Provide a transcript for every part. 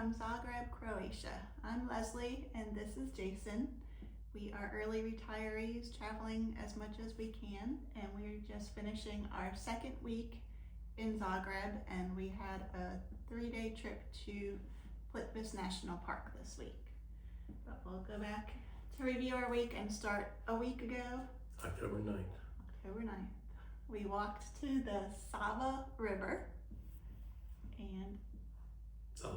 from Zagreb, Croatia. I'm Leslie and this is Jason. We are early retirees traveling as much as we can, and we're just finishing our second week in Zagreb, and we had a 3-day trip to Plitvice National Park this week. But we'll go back to review our week and start a week ago. October 9th. We walked to the Sava River and Saw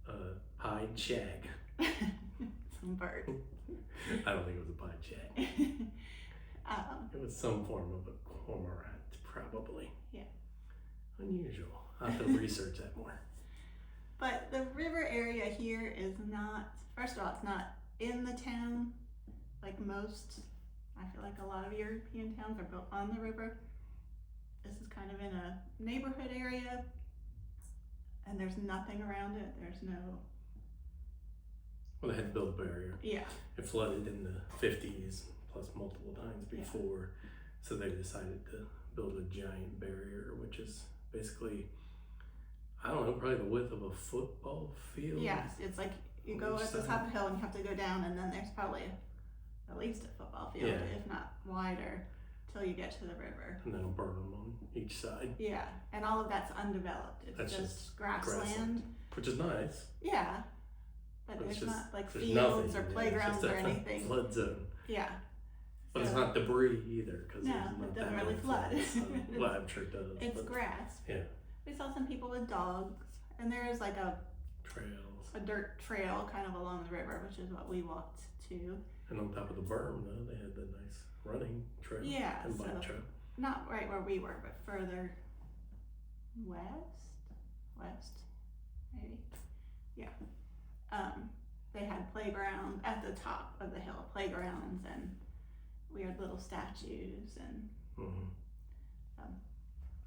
a pied shag. some birds. I don't think it was a pied shag. It was some form of a cormorant, probably. Yeah. Unusual. I'll have to research that more. But the river area here is not, first of all, it's not in the town like most. I feel like a lot of European towns are built on the river. This is kind of in a neighborhood area, and there's nothing around it. There's no... Well, they had to build a barrier. Yeah. It flooded in the 50s, plus multiple times before, so they decided to build a giant barrier, which is basically, I don't know, probably the width of a football field. Yes, it's like you go at the top of the hill and you have to go down, and then there's probably at least a football field, if not wider, till you get to the river. And then a berm on each side. Yeah, and all of that's undeveloped. It's just grassland. Which is nice. Yeah, but there's just, not like there's fields nothing, or playgrounds or it's anything. Flood zone. Yeah. But it's not debris either, because no, there's not it doesn't that really many flood. floods. Well, I'm sure it does. It's grass. Yeah. We saw some people with dogs, and there is like a dirt trail kind of along the river, which is what we walked to. And on top of the berm, though, they had the nice running trail. Yeah, and bike trail. Not right where we were, but further west, maybe. Yeah. They had playgrounds at the top of the hill, playgrounds and weird little statues and.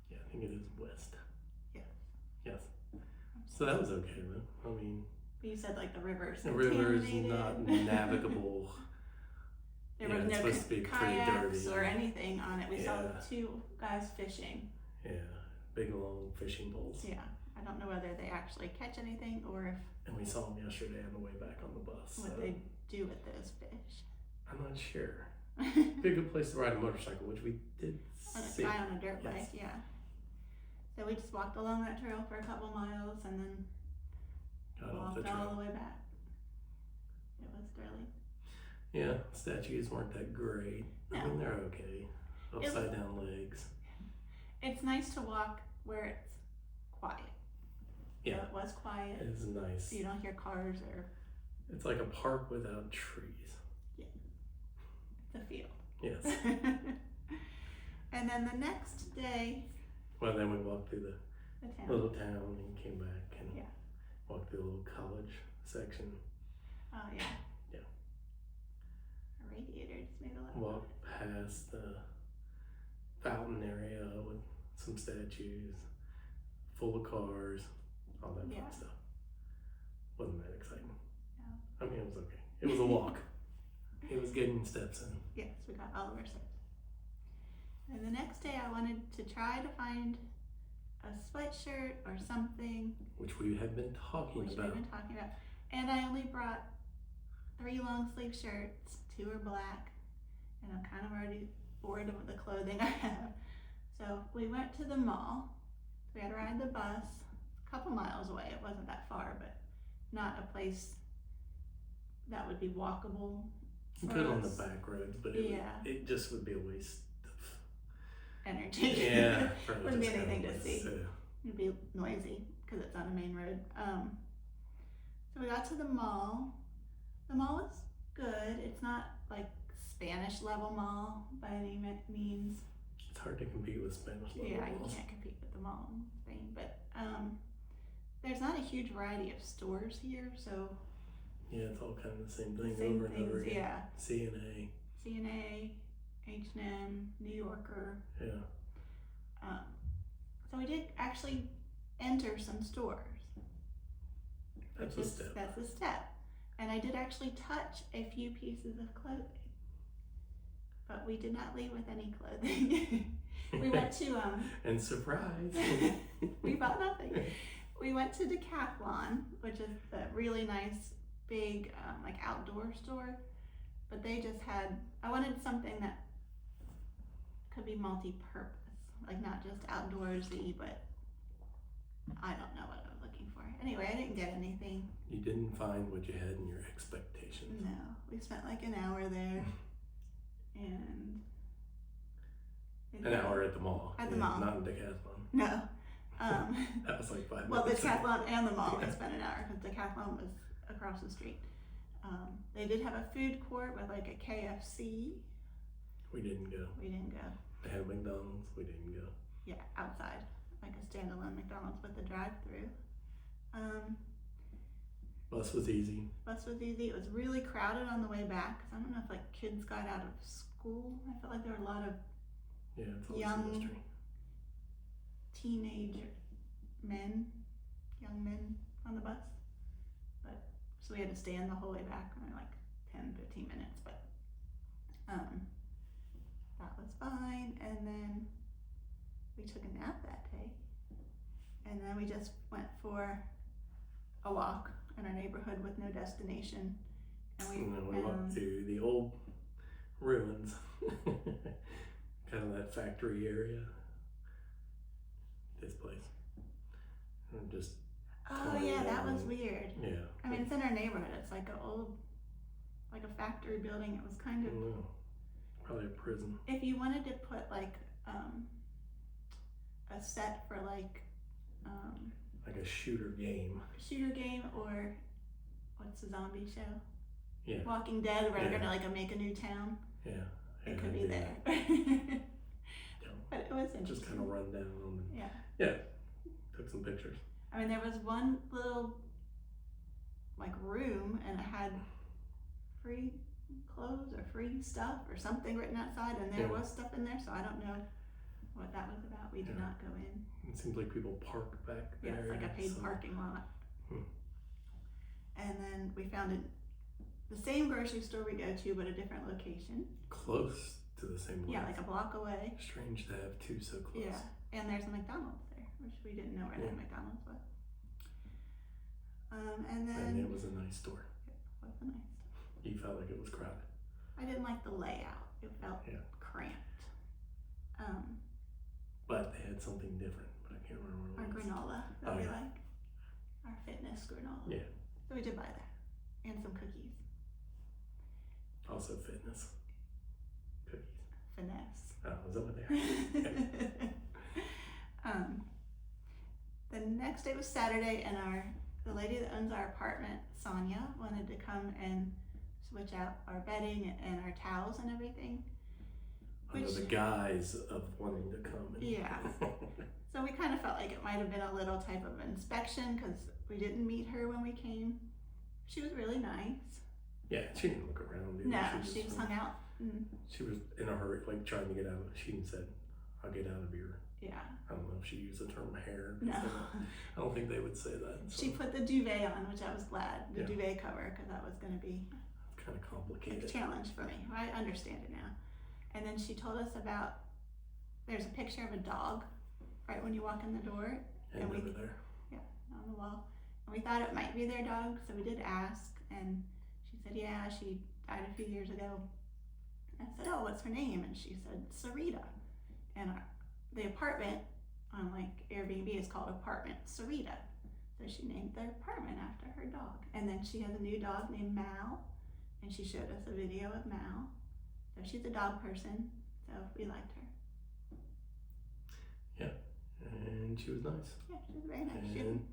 Yeah, I think it is west. Yes. Yes. So that was okay though. I mean. You said like the river's The river is not navigable. There was no kayaks or anything on it. We saw 2 guys fishing. Yeah, big long fishing poles. Yeah, I don't know whether they actually catch anything or if. And we saw them yesterday on the way back on the bus. What they do with those fish. I'm not sure. Be a good place to ride a motorcycle, which we did see. On a dirt bike, yeah. So we just walked along that trail for a couple miles and then walked all the way back. It was thrilling. Yeah, statues weren't that great. No. I mean, they're okay. Upside down legs. It's nice to walk where it's quiet. Yeah. So it was quiet. It's nice. You don't hear cars or... It's like a park without trees. Yeah. It's a field. Yes. And then the next day... Well, then we walked through the little town and came back and walked through the little college section. Oh, yeah. Yeah. A radiator just made a lot of Walked past the fountain area with some statues, full of cars, all that fun stuff. Wasn't that exciting? No. I mean, it was okay. It was a walk. It was getting steps in. Yes, we got all of our steps. And the next day I wanted to try to find a sweatshirt or something. Which we had been talking about. And I only brought 3 long sleeve shirts, 2 are black, and I'm kind of already bored of the clothing I have. So we went to the mall. We had to ride the bus a couple miles away. It wasn't that far, but not a place that would be walkable. You could on the back roads, but it just would be a waste of energy. Yeah. Wouldn't be anything to see. It'd be noisy because it's on a main road. So we got to the mall. The mall is good. It's not like Spanish level mall by any means. It's hard to compete with Spanish level malls. You can't compete with the mall in Spain, but there's not a huge variety of stores here, so yeah, it's all kind of the same thing over and over again. Yeah. C&A, H&M, New Yorker. Yeah. So we did actually enter some stores. That's a step. That's a step. And I did actually touch a few pieces of clothing. But we did not leave with any clothing. We went to and surprise. we bought nothing. We we went to Decathlon, which is the really nice, big, like outdoor store. But they just had, I wanted something that could be multi-purpose, like not just outdoorsy, but I don't know what I was looking for. Anyway, I didn't get anything. You didn't find what you had in your expectations. No, we spent like an hour there, and an hour at the mall. At the mall, not in Decathlon. No. That was like 5 minutes. Well, Decathlon and the mall, we spent an hour because Decathlon was across the street. They did have a food court with like a KFC. We didn't go. They had McDonald's. We didn't go. Yeah, outside, like a standalone McDonald's with a drive-through. Bus was easy. It was really crowded on the way back because I don't know if like kids got out of school. I felt like there were a lot of it's always young a mystery. teenage young men on the bus. So we had to stand the whole way back, only like 10-15 minutes, but that was fine. And then we took a nap that day, and then we just went for a walk in our neighborhood with no destination. And we walked through the old ruins, kind of that factory area. This place, and just. Oh yeah, that was weird. Yeah. I mean, it's in our neighborhood. It's like an old, like a factory building. It was kind of. No, probably a prison. If you wanted to put like a set for like a shooter game. Or what's the zombie show? Yeah. Walking Dead, where they're gonna like make a new town. Yeah. It could be there. But it was interesting. Just kind of run down. Yeah. Yeah. Took some pictures. I mean, there was one little like room, and it had free clothes or free stuff or something written outside, and there was stuff in there. So I don't know what that was about. We did not go in. It seems like people park back there. Yeah, it's like a paid parking lot. And then we found the same grocery store we go to, but a different location. Close to the same one. Yeah, like a block away. Strange to have two so close. Yeah, and there's a McDonald's there, which we didn't know where that McDonald's was. And it was a nice store. It was a nice store. You felt like it was crowded. I didn't like the layout. It felt cramped. But they had something different, but I can't remember what it was. Our granola that we like. Our fitness granola. Yeah. So we did buy that. And some cookies. Also fitness. Cookies. Finesse. Oh, is that what they are? The next day was Saturday, and the lady that owns our apartment, Sonia, wanted to come and switch out our bedding and our towels and everything. Under the guise of wanting to come. Yeah. So we kind of felt like it might have been a little type of inspection because we didn't meet her when we came. She was really nice. Yeah, she didn't look around either. No, she just hung out. She was in a hurry, like trying to get out. She said, "I'll get out of here." Yeah. I don't know if she used the term hair. No. I don't think they would say that. So. She put the duvet on, which I was glad. The duvet cover, because that was going to be kind of complicated. A challenge for me. I understand it now. And then she told us about, there's a picture of a dog right when you walk in the door. And over there. Yeah, on the wall. And we thought it might be their dog, so we did ask. And she said, yeah, she died a few years ago. I said, oh, what's her name? And she said, Sarita. And the apartment on like Airbnb is called Apartment Sarita. So she named their apartment after her dog. And then she has a new dog named Mal. And she showed us a video of Mal. So she's a dog person, so we liked her. Yeah, and she was nice. Yeah, she was very nice. And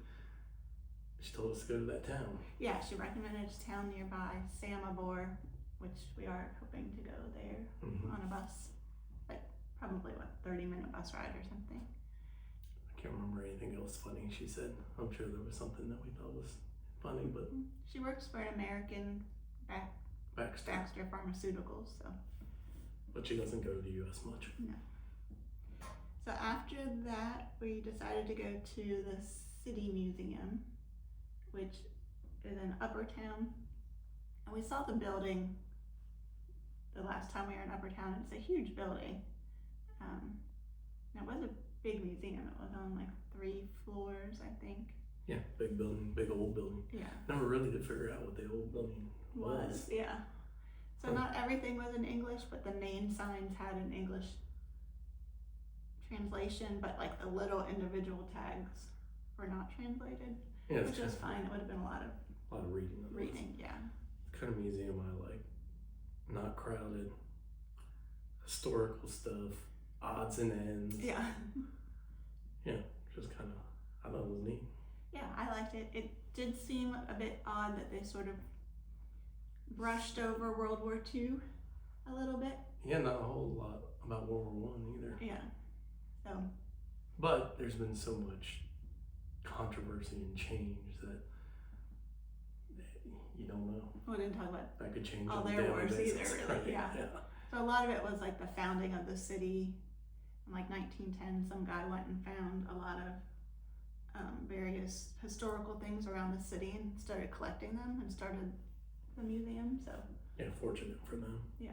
she told us to go to that town. Yeah, she recommended a town nearby, Samobor, which we are hoping to go there on a bus. Like probably 30-minute bus ride or something. I can't remember anything else funny she said. I'm sure there was something that we thought was funny, but she works for an American Baxter Pharmaceuticals, so. But she doesn't go to the U.S. much. No. So after that, we decided to go to the City Museum, which is in Upper Town. And we saw the building the last time we were in Upper Town. It's a huge building. It was a big museum. It was on like 3 floors, I think. Yeah, big building, big old building. Yeah. Never really did figure out what the old building was. Yeah. So not everything was in English, but the main signs had an English translation, but like the little individual tags were not translated, Yeah, which was fine. It would have been a lot of reading. reading, yeah. Kind of museum I like. Not crowded. Historical stuff. Odds and ends. Yeah. Yeah, just kind of, I thought it was neat. Yeah, I liked it. It did seem a bit odd that they sort of brushed over World War II a little bit. Yeah, not a whole lot about World War I either. Yeah. So. But there's been so much controversy and change that you don't know. We didn't talk about That could change all on a their daily wars basis. either, really. Yeah. So a lot of it was like the founding of the city. In like 1910, some guy went and found a lot of various historical things around the city and started collecting them and started the museum. So yeah, fortunate for them. Yeah.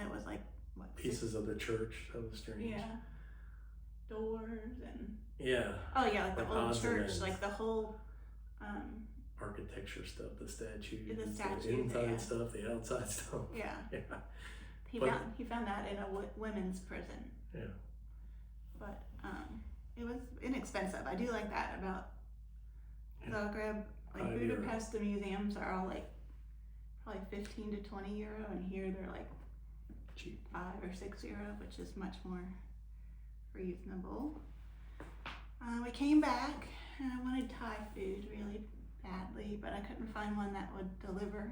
It was like what, pieces of the church. That was strange. Yeah. Doors and yeah. Oh yeah, like the old church, ends. like the whole architecture stuff, the statues, the inside stuff, the outside stuff. Yeah. Yeah. He found that in a women's prison. Yeah. But it was inexpensive. I do like that about Zagreb. Like Budapest, the museums are all like probably 15 to 20 euro, and here they're like cheap, €5 or €6, which is much more reasonable. We came back and I wanted Thai food really badly, but I couldn't find one that would deliver.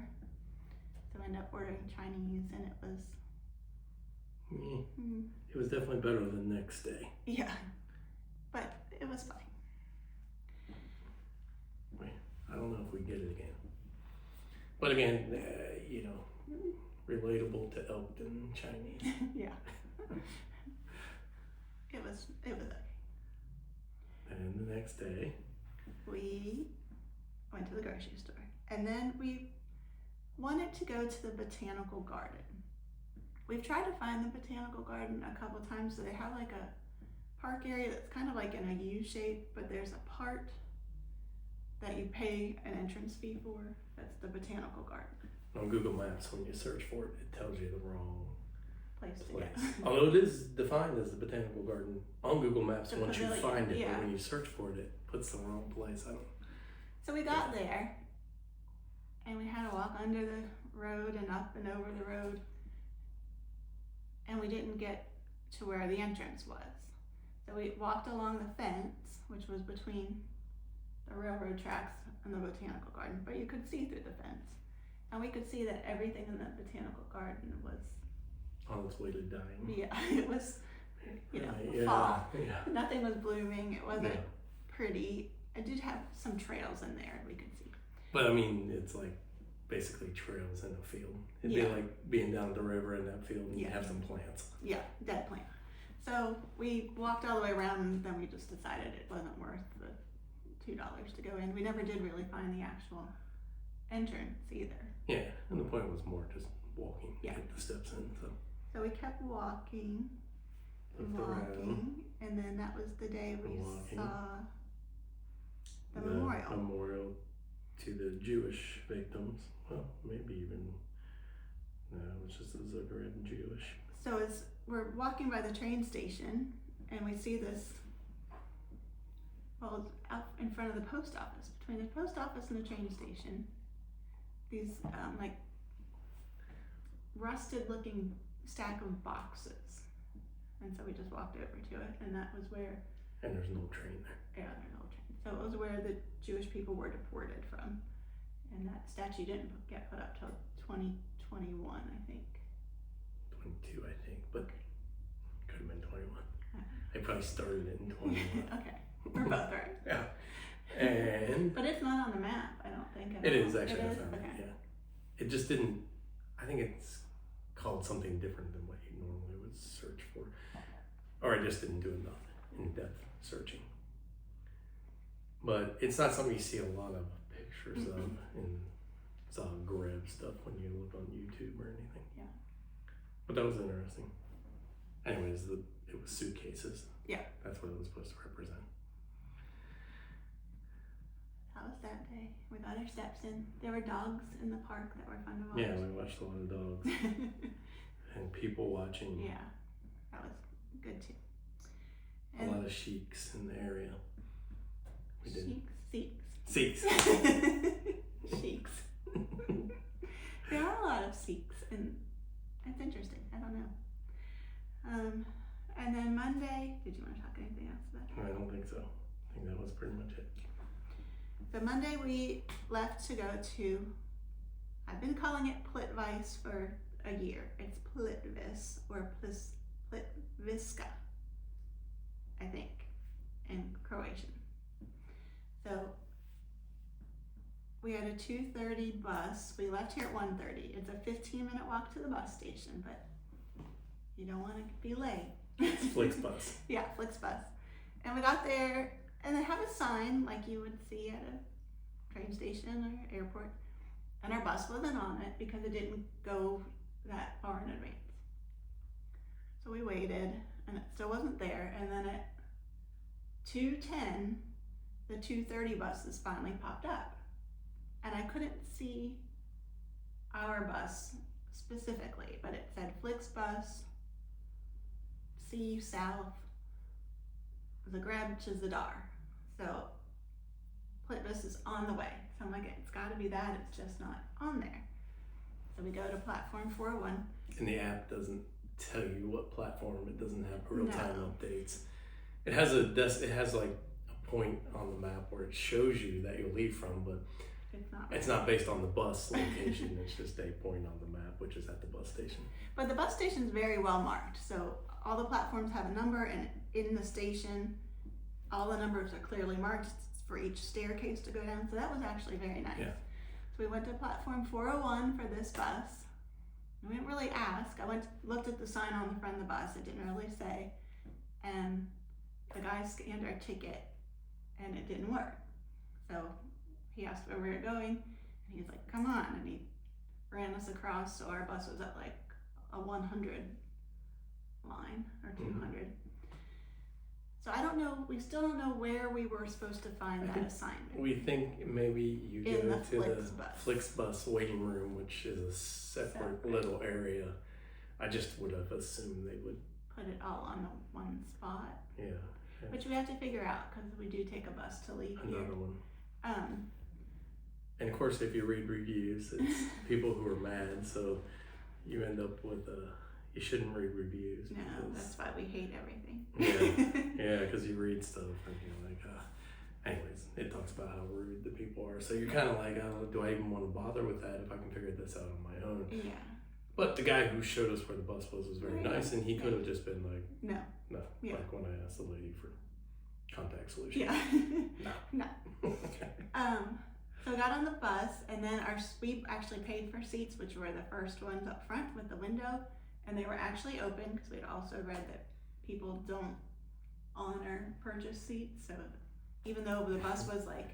So I ended up ordering Chinese, and it was it was definitely better than the next day. Yeah, but it was fine. I don't know if we get it again. But again, you know, relatable to Elkton Chinese. Yeah. It was okay. And the next day, we went to the grocery store, and then we wanted to go to the botanical garden. We've tried to find the botanical garden a couple times. So they have like a park area that's kind of like in a U shape, but there's a part that you pay an entrance fee for. That's the botanical garden. On Google Maps, when you search for it, it tells you the wrong place. Although it is defined as the botanical garden on Google Maps The once pavilion, you find it, yeah. but when you search for it, it puts the wrong place. So we got there, and we had to walk under the road and up and over the road, and we didn't get to where the entrance was. So we walked along the fence, which was between the railroad tracks and the botanical garden, but you could see through the fence. And we could see that everything in the botanical garden was on its way to dying. Yeah, it was, fall. Yeah. Nothing was blooming. It wasn't pretty. It did have some trails in there we could see. But I mean, it's like basically trails in a field. It'd be like being down the river in that field, and you have some plants. Yeah, dead plant. So we walked all the way around, and then we just decided it wasn't worth the $2 to go in. We never did really find the actual entrance either. Yeah, and the point was more just walking, get the steps in. So we kept walking, and then that was the day we saw the memorial. Memorial to the Jewish victims. Well, maybe even, no, it was just the Zagreb Jewish. So we're walking by the train station, and we see this, well, out in front of the post office, between the post office and the train station, these like rusted looking stack of boxes. And so we just walked over to it, and that was where... And there's no train there. Yeah, there's no train. So it was where the Jewish people were deported from. And that statue didn't get put up till 2021, I think. 22, I think, but could have been 21. They probably started it in 21. Okay, we're both right. Yeah. And but it's not on the map, I don't think. It is actually. It is? Okay. Yeah. It just didn't. I think it's called something different than what you normally would search for, or I just didn't do enough in-depth searching. But it's not something you see a lot of pictures of in Zagreb stuff when you look on YouTube or anything. Yeah. But that was interesting. Anyways, it was suitcases. Yeah. That's what it was supposed to represent. was that day. We got our steps in. There were dogs in the park that were fun to watch. Yeah, we watched a lot of dogs and people watching. Yeah, that was good too. A lot of sheiks in the area. We did. Sikhs. Sheiks. There are a lot of Sikhs, and it's interesting. I don't know. And then Monday, did you want to talk anything else about it? I don't think so. I think that was pretty much it. So Monday we left to go to, I've been calling it Plitvice for a year. It's Plitvice or Plitviska, I think, in Croatian. So we had a 2:30 bus. We left here at 1:30. It's a 15-minute walk to the bus station, but you don't want to be late. It's Flixbus. Yeah, Flixbus. And we got there, and they have a sign like you would see at a train station or airport. And our bus wasn't on it because it didn't go that far in advance. So we waited, and it still wasn't there. And then at 2:10, the 2:30 buses finally popped up. And I couldn't see our bus specifically, but it said Flixbus, see you south, Zagreb to Zadar. So Plitvice is on the way. So I'm like, it's got to be that. It's just not on there. So we go to platform 401. And the app doesn't tell you what platform. It doesn't have real-time updates. It has like a point on the map where it shows you that you'll leave from, but it's not based on the bus location. It's just a point on the map, which is at the bus station. But the bus station's very well marked. So all the platforms have a number, and in the station, all the numbers are clearly marked for each staircase to go down. So that was actually very nice. Yeah. So we went to platform 401 for this bus. We didn't really ask. I looked at the sign on the front of the bus. It didn't really say. And the guy scanned our ticket, and it didn't work. So he asked where we were going, and he was like, come on. And he ran us across, so our bus was at like a 100 line or 200. Mm-hmm. So I don't know, we still don't know where we were supposed to find that assignment. We think maybe you go in the to the Flixbus waiting room, which is a separate little area. I just would have assumed they would put it all on the one spot. Yeah. Which we have to figure out, because we do take a bus to leave Another here. one. Um, and of course, if you read reviews, it's people who are mad, so you end up with you shouldn't read reviews. No, that's why we hate everything. Yeah, because you read stuff and you're like, anyways, it talks about how rude the people are. So you're kind of like, do I even want to bother with that if I can figure this out on my own? Yeah. But the guy who showed us where the bus was very nice, and he could have just been like, no. Yeah. Like when I asked the lady for contact solution. Yeah. No. Okay. So we got on the bus, and then we actually paid for seats, which were the first ones up front with the window, and they were actually open because we'd also read that people don't honor purchase seats. So even though the bus was like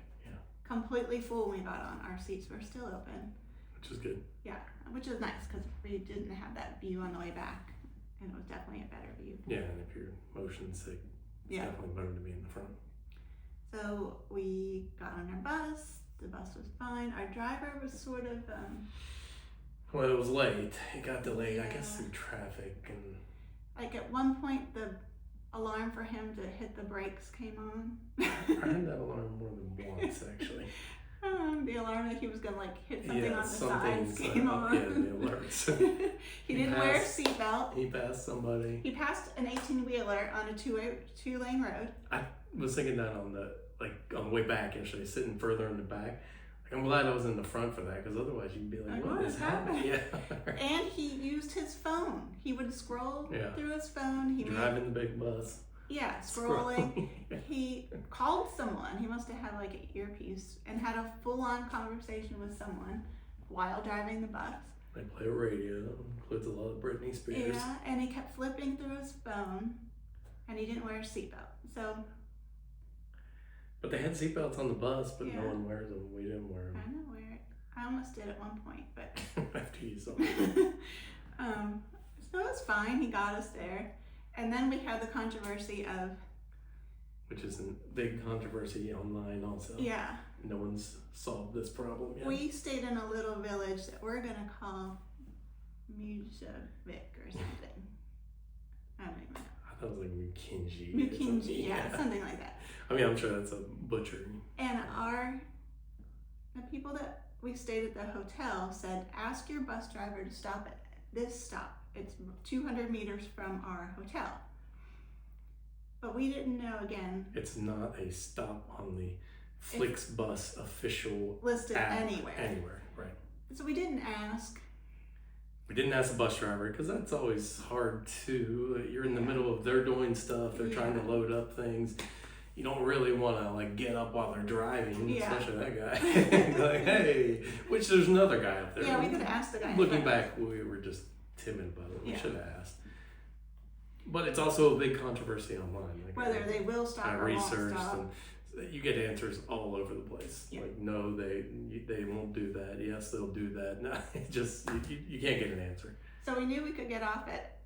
completely full when we got on, our seats were still open. Which is good. Yeah, which is nice because we didn't have that view on the way back, and it was definitely a better view. Yeah, and if you're motion sick, it's definitely better to be in the front. So we got on our bus. The bus was fine. Our driver was sort of well, it was late. It got delayed, I guess, through traffic and like at one point the alarm for him to hit the brakes came on. I heard that alarm more than once, actually. The alarm that he was gonna like hit something on the sides came came on. on. Yeah, the alerts. He didn't wear a seatbelt. He passed somebody. He passed an 18-wheeler on a two-lane road. I was thinking that on the way back, actually, sitting further in the back. Like, I'm glad I was in the front for that, because otherwise you'd be like, what is happening? Yeah. And he used his phone. He would scroll through his phone. Driving the big bus. Yeah, scrolling. He called someone. He must have had like an earpiece and had a full-on conversation with someone while driving the bus. They play a radio, includes a lot of Britney Spears. Yeah, and he kept flipping through his phone, and he didn't wear a seatbelt. So. But they had seatbelts on the bus, but no one wears them. We didn't wear them. I didn't wear it. I almost did at one point, but. After you saw it. So it was fine. He got us there. And then we had the controversy of... Which is a big controversy online also. Yeah. no one's solved this problem yet. We stayed in a little village that we're gonna call Mujavik or something. I don't even know. I thought it was like Mukinji. Mukinji, yeah, something like that. I mean, I'm sure that's a butchery. And the people that we stayed at the hotel said, ask your bus driver to stop at this stop. It's 200 meters from our hotel. But we didn't know, again. It's not a stop on the Flixbus official listed app anywhere. Anywhere, right. So we didn't ask. We didn't ask the bus driver because that's always hard too. You're in the middle of they're doing stuff, they're trying to load up things. You don't really want to like get up while they're driving, especially that guy. Like, hey, which there's another guy up there. Yeah, we could have asked the guy. Looking back, we were just timid about it. We should have asked. But it's also a big controversy online. Like, whether they will stop or won't stop. And you get answers all over the place. Yeah. Like, no, they won't do that. Yes, they'll do that. No, it just you can't get an answer. So we knew we could get off at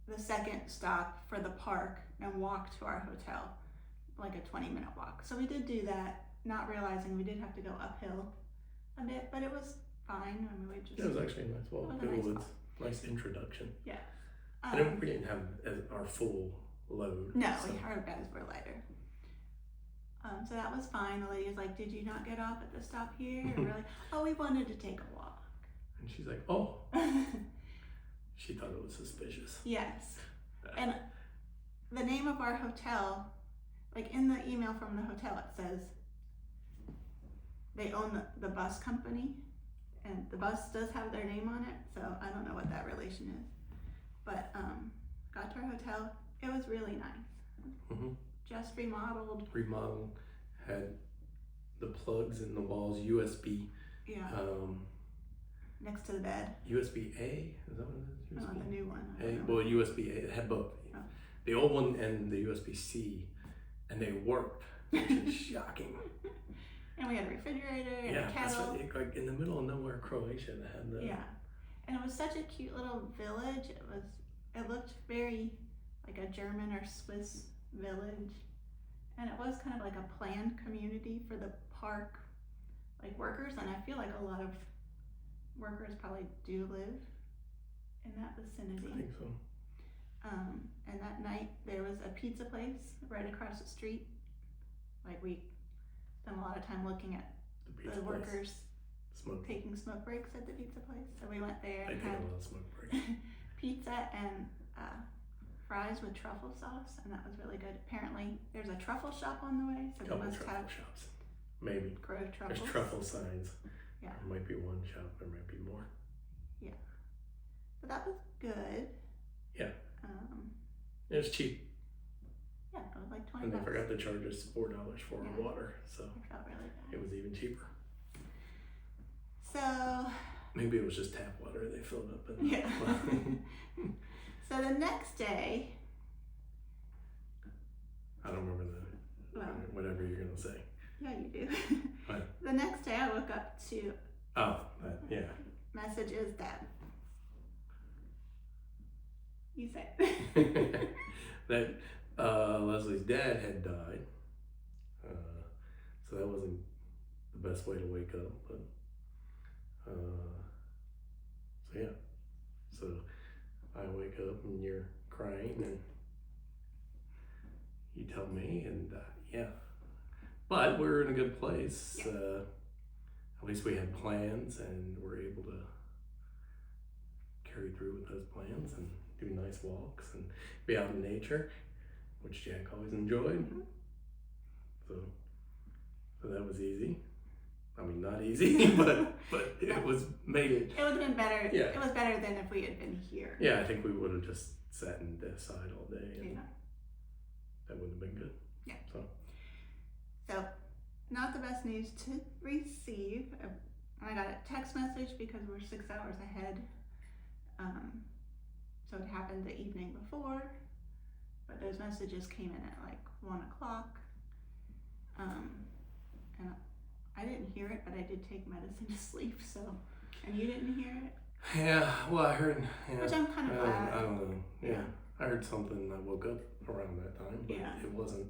the second stop for the park and walk to our hotel, like a 20-minute walk. So we did do that, not realizing we did have to go uphill a bit, but it was fine. I mean, it was actually a nice walk. It was a nice introduction. Yeah. And we didn't have our full load. No, our bags were lighter. So that was fine. The lady was like, did you not get off at the stop here? And we're like, oh, we wanted to take a walk. And she's like, oh. She thought it was suspicious. Yes. And the name of our hotel, like in the email from the hotel, it says they own the bus company, and the bus does have their name on it, so I don't know what that relation is. But got to our hotel. It was really nice. Mm-hmm. Just remodeled, had the plugs in the walls, USB. Yeah. Next to the bed. USB A, is that what it is? USB? Oh, the new one. Well, USB A, it had both. Oh. The old one and the USB C, and they worked, which is shocking. And we had a refrigerator and a kettle. That's right, like in the middle of nowhere, Croatia, that had the. Yeah, and it was such a cute little village. It looked very like a German or Swiss village, and it was kind of like a planned community for the park, like workers, and I feel like a lot of workers probably do live in that vicinity. I think so. And that night there was a pizza place right across the street. Like we spent a lot of time looking at the workers taking smoke breaks at the pizza place. So we went there and had smoke breaks. pizza and fries with truffle sauce, and that was really good. Apparently there's a truffle shop on the way, so they must have shops. Maybe. Grow truffles. There's truffle signs. Yeah. There might be one shop, there might be more. Yeah. But that was good. Yeah. It was cheap. Yeah, it was like $20. And they forgot to charge us $4 for our water, so it felt really bad. it was even cheaper. So maybe it was just tap water they filled up in. Yeah. So the next day, I don't remember whatever you're gonna say. Yeah, you do. What? The next day I woke up to message is dead. You say that Leslie's dad had died, so that wasn't the best way to wake up, but so I wake up and you're crying and you tell me, and but we're in a good place. At least we had plans and we're able to carry through with those plans and do nice walks and be out in nature, which Jack always enjoyed. Mm-hmm. So that was easy. I mean, not easy, but it was made it. It would have been better. Yeah. It was better than if we had been here. Yeah, I think we would have just sat and aside all day, and that wouldn't have been good. Yeah. So not the best news to receive. I got a text message because we're 6 hours ahead. So it happened the evening before, but those messages came in at like 1 o'clock. And I didn't hear it, but I did take medicine to sleep, so, and you didn't hear it? Yeah, well, I heard, which I'm kind of glad. I don't know, yeah. I heard something and I woke up around that time, but it wasn't.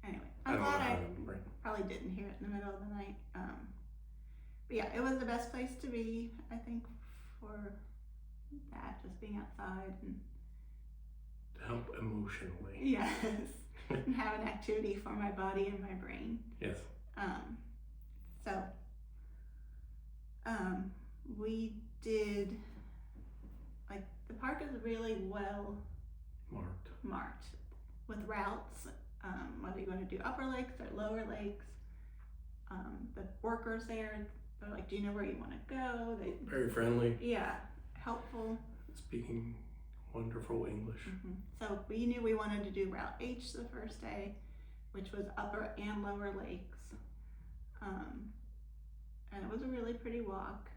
Anyway, I'm glad I probably didn't hear it in the middle of the night. But yeah, it was the best place to be, I think, for that, just being outside and help emotionally. yes, and have an activity for my body and my brain. Yes. So we did, like, the park is really well marked with routes, whether you want to do upper lakes or lower lakes. The workers there, they're like, do you know where you want to go? They very friendly. Yeah, helpful. Speaking wonderful English. So we knew we wanted to do Route H the first day, which was upper and lower lakes. And it was a really pretty walk.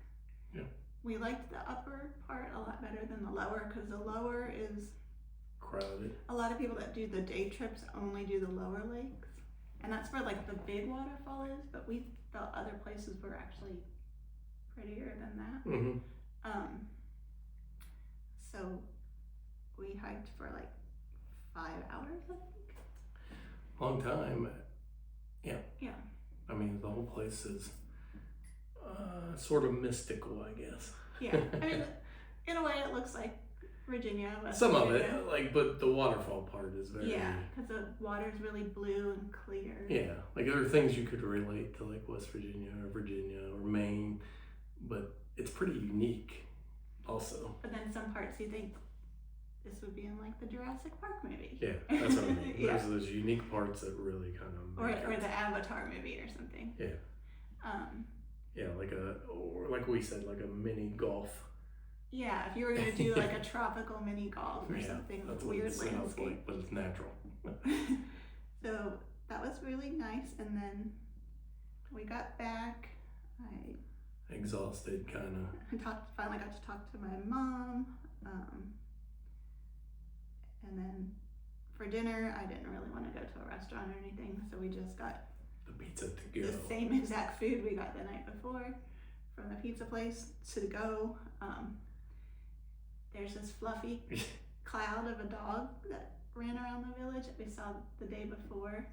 Yeah. We liked the upper part a lot better than the lower, because the lower is crowded. A lot of people that do the day trips only do the lower lakes, and that's where like the big waterfall is, but we felt other places were actually prettier than that. So we hiked for like 5 hours, I think. Long time. Yeah. I mean, the whole place is sort of mystical, I guess. Yeah. I mean, in a way, it looks like Virginia. Some of it, like, but the waterfall part is very. Yeah, because the water's really blue and clear. Yeah, like there are things you could relate to, like West Virginia or Maine, but it's pretty unique, also. But then some parts you think this would be in like the Jurassic Park movie. Yeah, that's what I mean. Yeah. There's those unique parts that really kind of. Or the Avatar movie or something. Yeah. Yeah, like we said, like a mini golf. Yeah, if you were gonna do like a tropical mini golf or something with weird landscape. Like, but it's natural. So that was really nice, and then we got back. I exhausted, kind of. Finally got to talk to my mom, and then for dinner, I didn't really want to go to a restaurant or anything, so we just got the pizza to go. The same exact food we got the night before from the pizza place to go. There's this fluffy cloud of a dog that ran around the village that we saw the day before.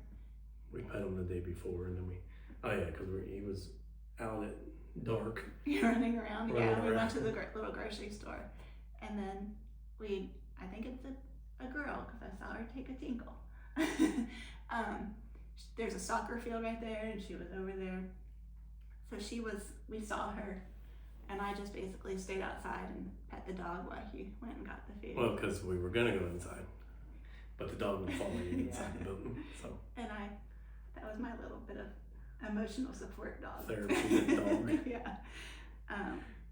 We pet him the day before, and then because he was out at dark. Running around. We went to the little grocery store, and then I think it's a girl, because I saw her take a tinkle. There's a soccer field right there, and she was over there. So we saw her, and I just basically stayed outside and pet the dog while he went and got the food. Well, because we were going to go inside, but the dog would follow you inside the building. So. And that was my little bit of emotional support dog. Therapeutic dog. Yeah.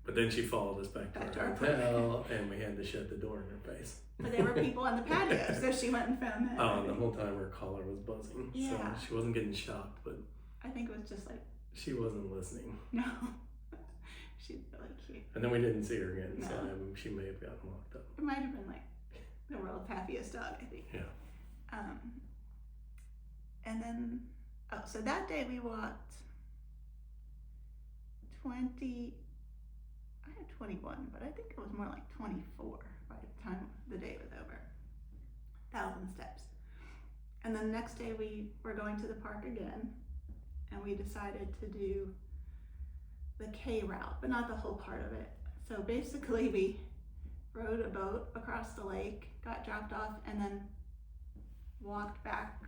But then she followed us back to our hotel, and we had to shut the door in her face. But there were people on the patio, so she went and found them. Oh, and the whole time her collar was buzzing. Yeah. So she wasn't getting shocked, but I think it was just like... She wasn't listening. No. She's really cute. And then we didn't see her again, No. so she may have gotten locked up. It might have been like the world's happiest dog, I think. Yeah. And then, so that day we walked 20... I had 21, but I think it was more like 24 by the time the day was over. 1,000 steps. And then the next day we were going to the park again, and we decided to do the K route, but not the whole part of it. So basically we rode a boat across the lake, got dropped off, and then walked back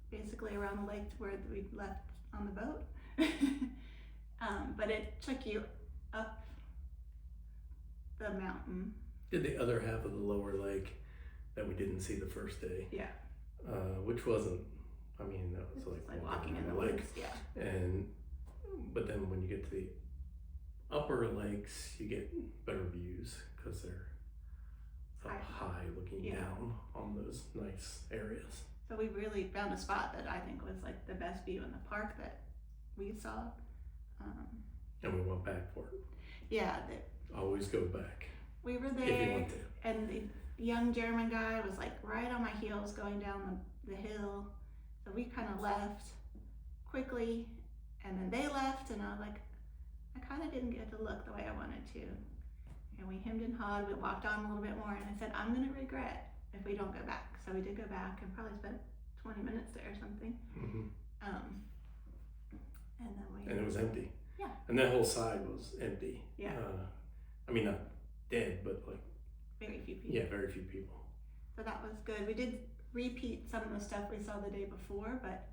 basically around the lake to where we left on the boat. But it took you up the mountain. Did the other half of the lower lake that we didn't see the first day. Yeah. Which wasn't, that was like walking in the lake. Yeah. But then when you get to the upper lakes, you get better views because they're up high looking down on those nice areas. So we really found a spot that I think was like the best view in the park that we saw. And we went back for it. Yeah. Always go back. We were there, if you want to. And the young German guy was like right on my heels going down the hill. So we kind of left quickly, and then they left, and I was like, I kind of didn't get to look the way I wanted to. And we hemmed and hawed, we walked on a little bit more, and I said, I'm going to regret if we don't go back. So we did go back and probably spent 20 minutes there or something. Mm-hmm. it was empty. Yeah. And that whole side was empty. Yeah. I mean, not dead, but like very few people. Yeah, very few people. So that was good. We did repeat some of the stuff we saw the day before, but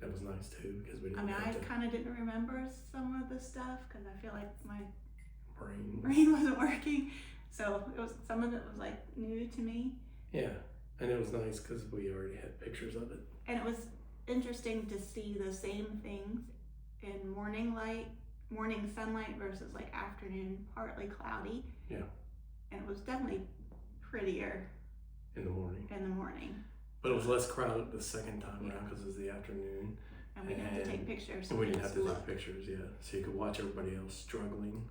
that was nice too because we didn't. I mean, I kind of didn't remember some of the stuff because I feel like my brain wasn't working. So it was some of it was like new to me. Yeah, and it was nice because we already had pictures of it. And it was interesting to see the same things in morning sunlight versus like afternoon, partly cloudy. Yeah. And it was definitely prettier in the morning. But it was less crowded the second time around because it was the afternoon. And we didn't have to take pictures. And we didn't have to take pictures, yeah. So you could watch everybody else struggling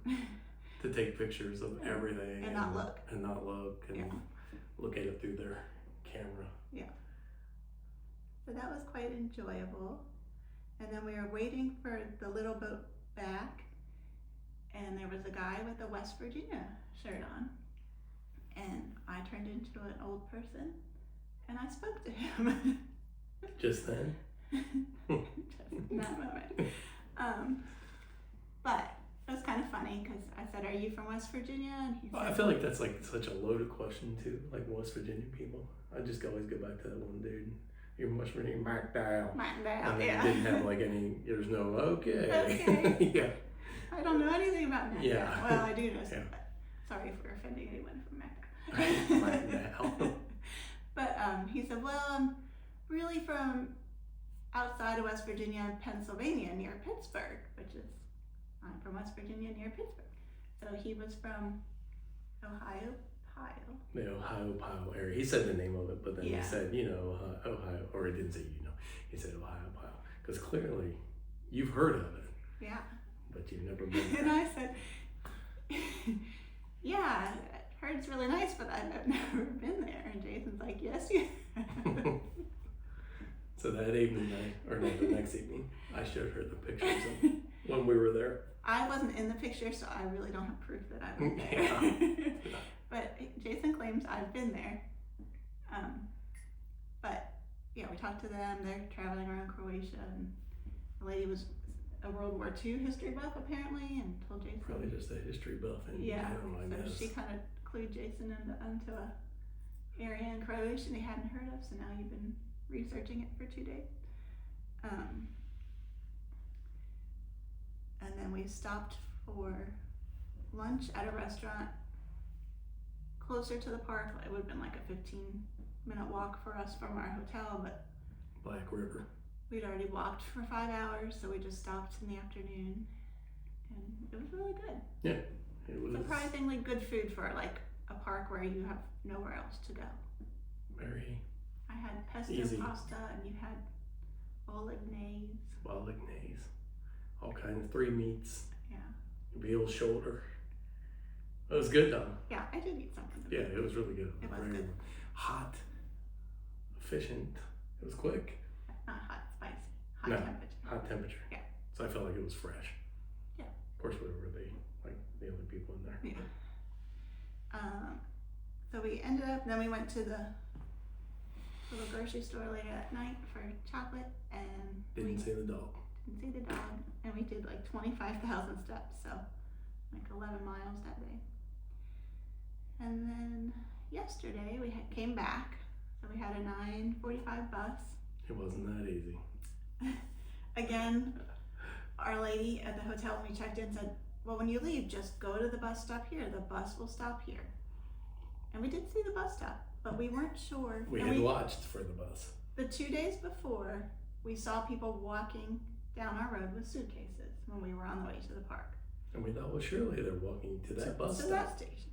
to take pictures of everything. And not look. And look at it through their camera. Yeah. So that was quite enjoyable. And then we were waiting for the little boat back. And there was a guy with a West Virginia shirt on. And I turned into an old person. And I spoke to him. Just then? Just in that moment. But it was kind of funny because I said, "Are you from West Virginia?" And he said, I feel like that's like such a loaded question too, like West Virginia people. I just always go back to that one dude. You're from West Virginia, Markdale. Markdale, and yeah. Didn't have like any. There's no okay. Okay. Yeah. I don't know anything about Markdale. Yeah. Well, I do know some, but sorry if we're offending anyone from Markdale. Markdale. But he said, "Well, I'm really from outside of West Virginia, Pennsylvania, near Pittsburgh, I'm from West Virginia near Pittsburgh." So he was from Ohio. The Ohio area. He said the name of it, but then Yeah. he said, Ohio, or he didn't say, he said Ohio, because clearly you've heard of it. Yeah. But you've never been there. And I said, "Yeah, I heard it's really nice, but I've never been there." And Jason's like, "Yes, you have." So that evening, the next evening, I showed her the pictures of when we were there. I wasn't in the picture, so I really don't have proof that I was there. Yeah. But Jason claims I've been there. But yeah, we talked to them. They're traveling around Croatia, and the lady was a World War II history buff apparently, and told Jason. Probably just a history buff. Yeah. I guess. So she kind of clued Jason into a area in Croatia he hadn't heard of. So now you've been researching it for 2 days. And then we stopped for lunch at a restaurant closer to the park. It would have been like a 15-minute walk for us from our hotel, but Black River. We'd already walked for 5 hours, so we just stopped in the afternoon, and it was really good. Yeah, it was. Surprisingly good food for like a park where you have nowhere else to go. Very. I had pesto easy. pasta, and you had bolognese. All kinds of 3 meats. Yeah. Veal shoulder. It was good though. Yeah, I did eat something. Yeah, it was really good. It was very good. Hot, efficient. It was quick. Not hot, spicy. Temperature. Hot temperature. Yeah. So I felt like it was fresh. Yeah. Of course, we were the only people in there. Yeah. So we ended up. Then we went to the little grocery store later that night for chocolate, and Didn't see the dog. Didn't see the dog, and we did like 25,000 steps, so like 11 miles that day. And then yesterday we came back, so we had a 9:45 bus. It wasn't that easy. Again, our lady at the hotel when we checked in said, "Well, when you leave, just go to the bus stop here. The bus will stop here." And we did see the bus stop, but we weren't sure. We had watched for the bus. The 2 days before, we saw people walking down our road with suitcases when we were on the way to the park. And we thought, well, surely they're walking to that bus stop. That station.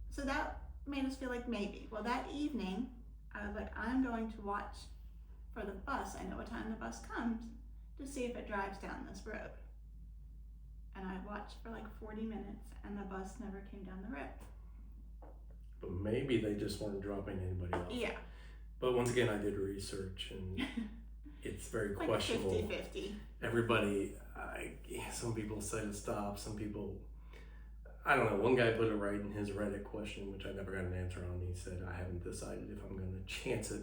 So that made us feel like maybe. Well, that evening, I was like, I'm going to watch for the bus. I know what time the bus comes to see if it drives down this road. And I watched for like 40 minutes, and the bus never came down the road. But maybe they just weren't dropping anybody off. Yeah. But once again, I did research, and it's very like questionable. 50-50. Everybody, some people say to stop, some people, I don't know. One guy put it right in his Reddit question, which I never got an answer on. He said, "I haven't decided if I'm going to chance it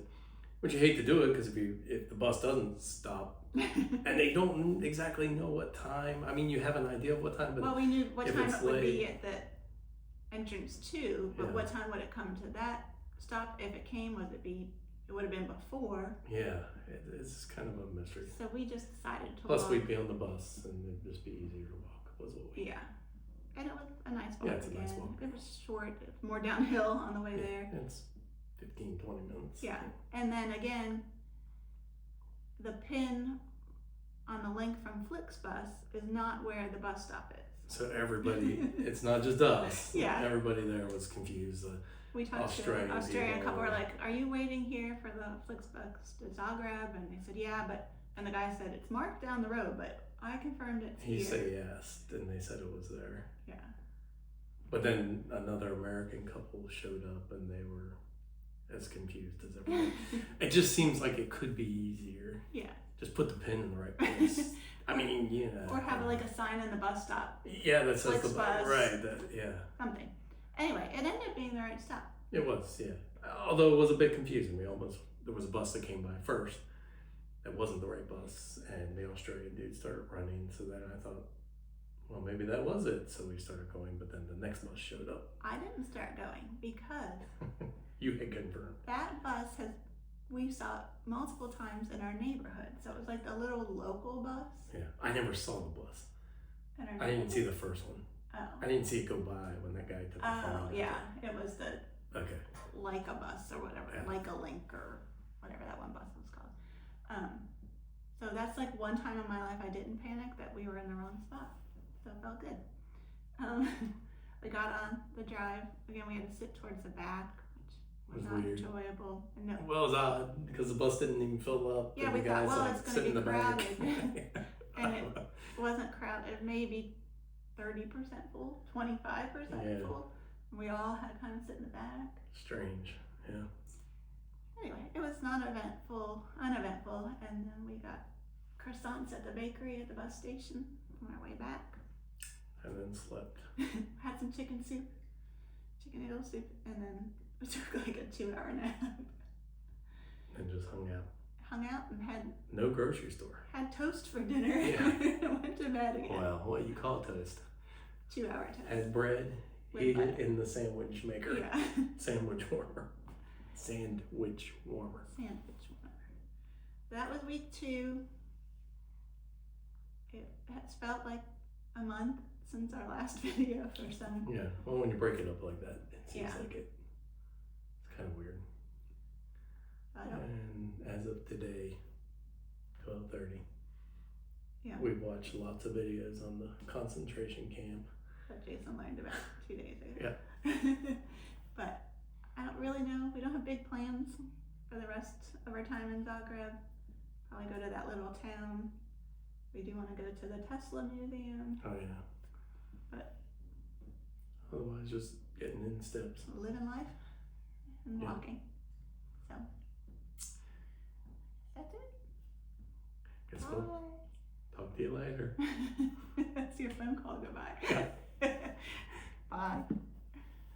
Which you hate to do it because if the bus doesn't stop and they don't exactly know what time. I mean, you have an idea of what time, but well, we knew what if time it's it would be late- at the entrance too, but Yeah. what time would it come to that stop? If it came, it would have been before. yeah, it's kind of a mystery. So we just decided to Plus, walk. we'd be on the bus and it'd just be easier to walk. Was what we. Yeah, and it was a nice walk. Yeah, it's a again. nice walk. It was short, more downhill on the way there. It's 15, 20 minutes. Yeah, and then again, the pin on the link from Flixbus is not where the bus stop is. So everybody, it's not just us. Yeah. Everybody there was confused. We talked Australian to Australian people. couple were like, "Are you waiting here for the Flixbus to Zagreb?" And they said, "Yeah," and the guy said, "It's marked down the road, but I confirmed it's He here." said yes, and they said it was there. Yeah. But then another American couple showed up and they were as confused as everyone. It just seems like it could be easier. Yeah. Just put the pin in the right place. I mean, you know. Or have like a sign in the bus stop, Yeah, that says the Flixbus. right. Yeah, something. Anyway, it ended up being the right stop. it was. Yeah, although it was a bit confusing. There was a bus that came by first. That wasn't the right bus, and the Australian dude started running. So then I thought, well, maybe that was it. So we started going, but then the next bus showed up. I didn't start going because You had confirmed. that bus we saw it multiple times in our neighborhood. So it was like a little local bus. Yeah, I never saw the bus. In our I didn't see neighborhood. the first one. Oh. I didn't see it go by when that guy took the phone. Oh, yeah. It was the Okay. Leica bus or whatever, Yeah. Leica Link or whatever that one bus was called. So that's like one time in my life I didn't panic that we were in the wrong spot. So it felt good. We got on the drive. Again, we had to sit towards the back, which was It was not weird. enjoyable. No. Well, it was odd because the bus didn't even fill up. Yeah, and we the thought, guy's well, like it's gonna sitting be in the back. crowded. And it wasn't crowded, maybe 30% full, 25% Yeah. full. And we all had to kind of sit in the back. Strange. Yeah. Anyway, it was uneventful, and then we got croissants at the bakery at the bus station on our way back. And then slept. Had some chicken noodle soup, and then we took like a 2-hour nap. And just hung out. Hung out and No grocery store. had toast for dinner. Yeah. And went to bed again. Well, what you call toast? 2-hour toast. Had bread, With heated butter. in the sandwich maker. Yeah. Sandwich warmer. Sandwich warmer. Sandwich warmer. That was week 2. It has felt like a month since our last video for some. Yeah. Well, when you break it up like that, it seems Yeah. like it. It's kind of weird. I don't. And as of today, 12:30. Yeah. We've watched lots of videos on the concentration camp. That Jason learned about 2 days ago. Yeah. But I don't really know. We don't have big plans for the rest of our time in Zagreb. Probably go to that little town. We do want to go to the Tesla museum. Oh yeah. But otherwise, just getting in steps. living life and Yeah. walking. So that's it. Guess we'll talk to you later. Bye. That's your phone call. Goodbye. Bye.